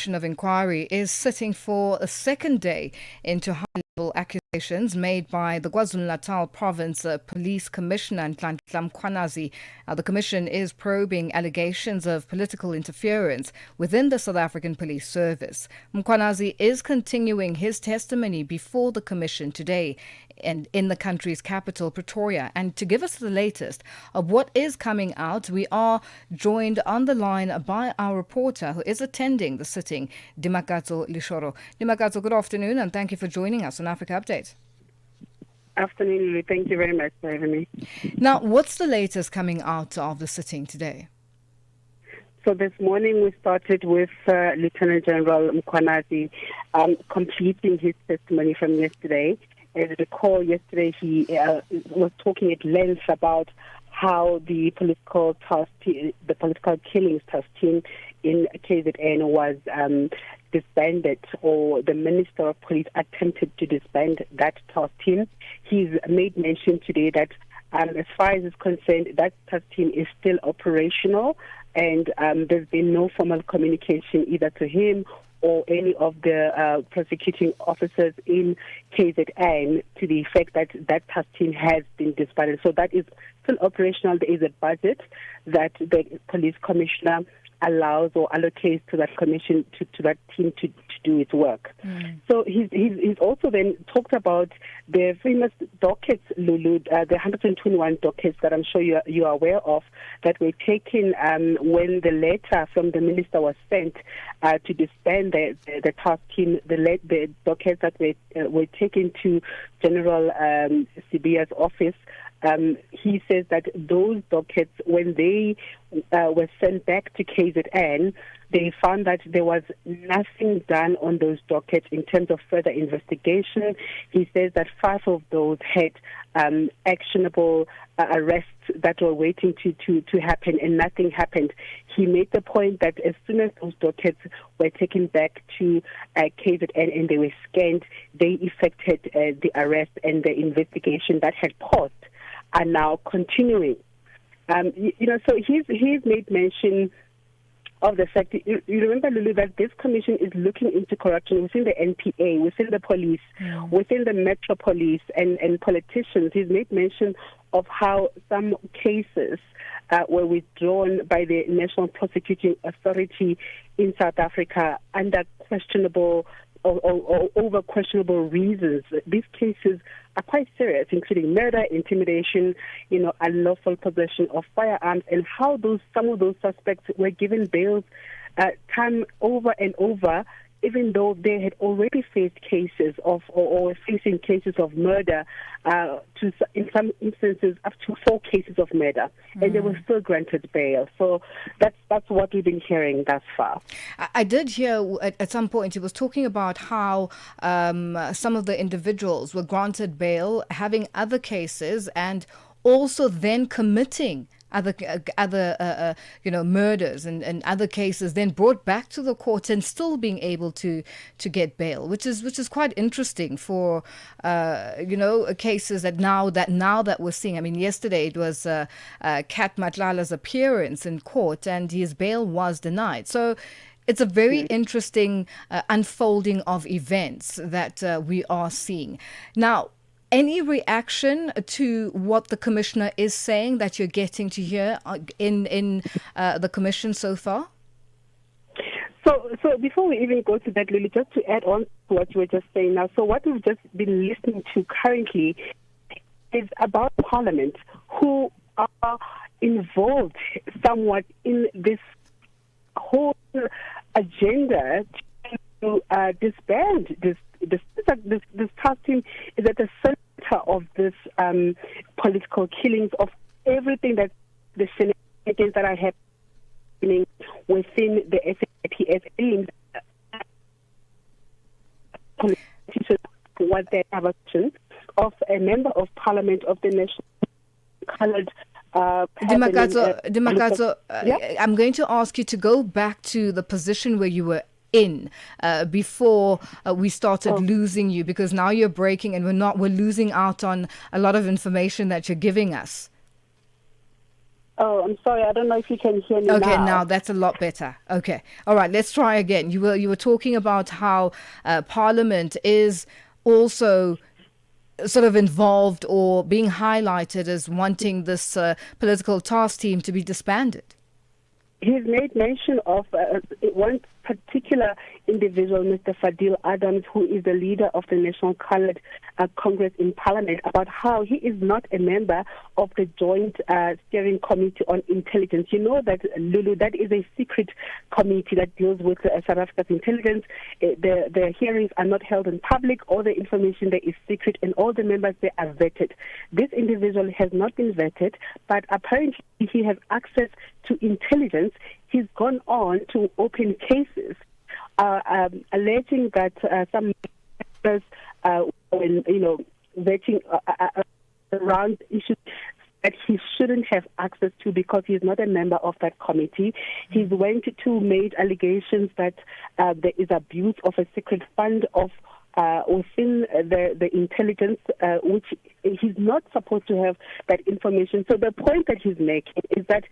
Commission of Inquiry is sitting for a second day into high-level accusations made by the KwaZulu Natal Province Police Commissioner Nhlanhla Mkhwanazi. The Commission is probing allegations of political interference within the South African Police Service. Mkhwanazi is continuing his testimony before the Commission today and in the country's capital, Pretoria. And to give us the latest of what is coming out, we are joined on the line by our reporter who is attending the sitting, Dimakatso Leshoro. Dimakatso, good afternoon, and thank you for joining us on Africa Update. Afternoon, Lulu. Thank you very much for having me. Now, what's the latest coming out of the sitting today? So this morning we started with Lieutenant General Mkhwanazi completing his testimony from yesterday. As you recall, yesterday he was talking at length about how the political killings task team in KZN was disbanded, or the Minister of Police attempted to disband that task team. He's made mention today that as far as is concerned, that task team is still operational, and there's been no formal communication either to him or any of the prosecuting officers in KZN to the effect that that task team has been disbanded. So that is still operational. There is a budget that the police commissioner allows or allocates to that commission, to that team to do its work. So he's also then talked about the famous dockets, Lulu, the 121 dockets that I'm sure you are aware of, that were taken when the letter from the minister was sent to disband the task team. The dockets that were taken to General Sibiya's office. He says that those dockets, when they were sent back to KZN, they found that there was nothing done on those dockets in terms of further investigation. He says that 5 of those had actionable arrests that were waiting to happen, and nothing happened. He made the point that as soon as those dockets were taken back to KZN and they were scanned, they effected the arrest, and the investigation that had paused are now continuing. So he's made mention of the fact that, you remember, Lulu, that this commission is looking into corruption within the NPA, within the police, within the Metro Police, and politicians. He's made mention of how some cases were withdrawn by the National Prosecuting Authority in South Africa under questionable or over questionable reasons. These cases are quite serious, including murder, intimidation, unlawful possession of firearms, and how some of those suspects were given bails time over and over, even though they had already faced cases of or facing cases of murder, in some instances up to 4 cases of murder, and they were still granted bail. So that's what we've been hearing thus far. I did hear at some point he was talking about how some of the individuals were granted bail, having other cases, and also then committing other murders and other cases, then brought back to the court and still being able to get bail, which is quite interesting for cases that now that we're seeing. I mean, yesterday it was Kat Madlala's appearance in court, and his bail was denied. So it's a very interesting unfolding of events that we are seeing now. Any reaction to what the commissioner is saying that you're getting to hear in the commission so far? So before we even go to that, Lily, just to add on to what you were just saying now, so what we've just been listening to currently is about Parliament, who are involved somewhat in this whole agenda to disband this task team. Is at the center of this political killings, of everything that the shenanigans that are happening within the SAPS aims what they have action of a member of Parliament of the National Coloured Dimakatso, I'm going to ask you to go back to the position where you were in before we started losing you, because now you're breaking and we're losing out on a lot of information that you're giving us. Oh, I'm sorry. I don't know if you can hear me now. Okay, now that's a lot better. Okay. All right, let's try again. You were talking about how Parliament is also sort of involved or being highlighted as wanting this political task team to be disbanded. He's made mention of one particular individual, Mr. Fadil Adams, who is the leader of the National Coloured Congress in Parliament, about how he is not a member of the Joint Steering Committee on Intelligence. You know that, Lulu, that is a secret committee that deals with South Africa's intelligence. The hearings are not held in public. All the information there is secret, and all the members there are vetted. This individual has not been vetted, but apparently he has access to intelligence. He's gone on to open cases alleging that some members, when vetting around issues that he shouldn't have access to because he's not a member of that committee. He's went to made allegations that there is abuse of a secret fund of within the intelligence, which he's not supposed to have that information. So the point that he's making is that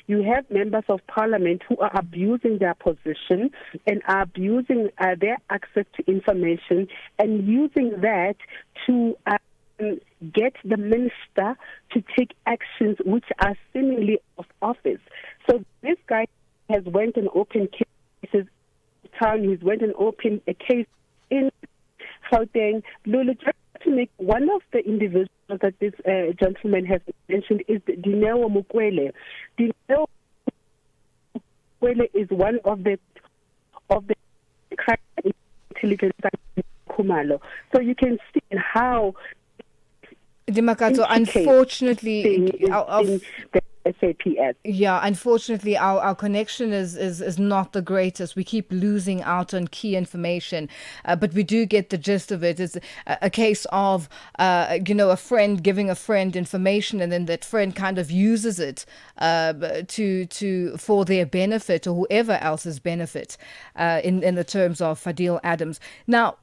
you have members of parliament who are abusing their position and are abusing their access to information and using that to get the minister to take actions which are seemingly of office. So this guy has went and opened cases in town. He's went and opened a case in Gauteng. Lulu, just to make one of the individuals that this gentleman has mentioned is Nhlanhla Mkhwanazi. Nhlanhla Mkhwanazi is one of the crime intelligence Khumalo. So you can see how Dimakatso, unfortunately, the SAPS. Yeah, unfortunately, our connection is not the greatest. We keep losing out on key information, but we do get the gist of it. It's a case of, a friend giving a friend information, and then that friend kind of uses it for their benefit or whoever else's benefit, in the terms of Fadil Adams. Now,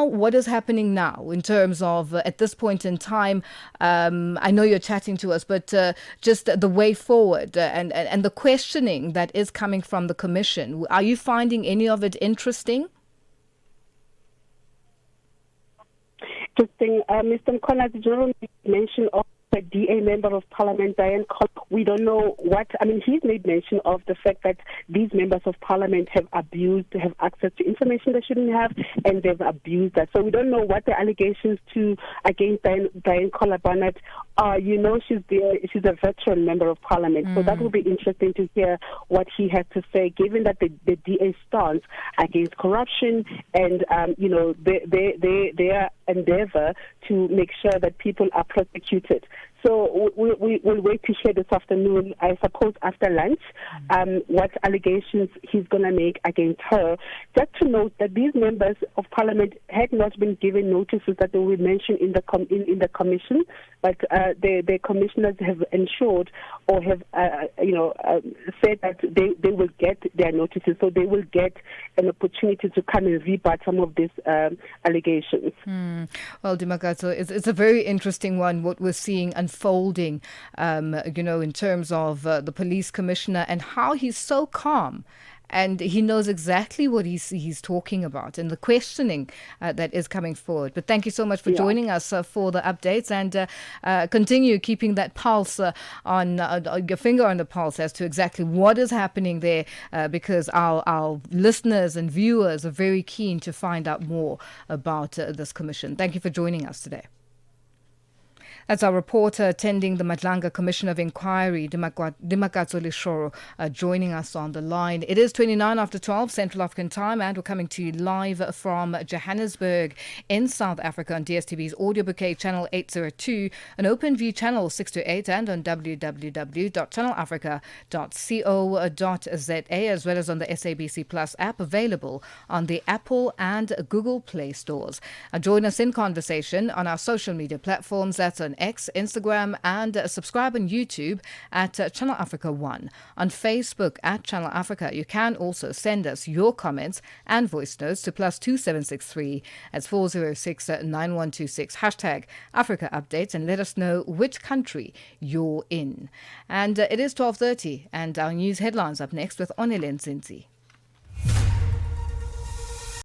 what is happening now in terms of, at this point in time, I know you're chatting to us, but just the way forward and the questioning that is coming from the Commission, are you finding any of it interesting? Interesting. Mr. Mkhwanazi, the general mention of the DA Member of Parliament, Diane Collins. We don't know he's made mention of the fact that these members of Parliament have access to information they shouldn't have, and they've abused that. So we don't know what the allegations against Diane Collins are. She's a veteran Member of Parliament, so that will be interesting to hear what he has to say, given that the DA stance against corruption and, their endeavor to make sure that people are prosecuted. So we'll wait to hear this afternoon, I suppose after lunch, what allegations he's going to make against her. Just to note that these members of parliament had not been given notices that they will be mentioned in the commission, but the commissioners have ensured or have said that they will get their notices, so they will get an opportunity to come and rebut some of these allegations. Well, Dimakatso, it's a very interesting one, what we're seeing unfolding, in terms of the police commissioner and how he's so calm. And he knows exactly what he's talking about and the questioning that is coming forward. But thank you so much for joining us for the updates, and continue keeping that pulse on your finger on the pulse as to exactly what is happening there, because our listeners and viewers are very keen to find out more about this commission. Thank you for joining us today. That's our reporter attending the Madlanga Commission of Inquiry, Dimakatso Leshoro, joining us on the line. It is 29 after 12 Central African time, and we're coming to you live from Johannesburg in South Africa on DSTV's audio bouquet channel 802, an OpenView channel 628, and on www.channelafrica.co.za, as well as on the SABC Plus app, available on the Apple and Google Play stores. Join us in conversation on our social media platforms. That's on X, Instagram, and subscribe on YouTube at Channel Africa 1. On Facebook at Channel Africa, you can also send us your comments and voice notes to +2763 at 406-9126 #Africa Updates, and let us know which country you're in. And it is 12:30, and our news headlines up next with Onele Nzinzi.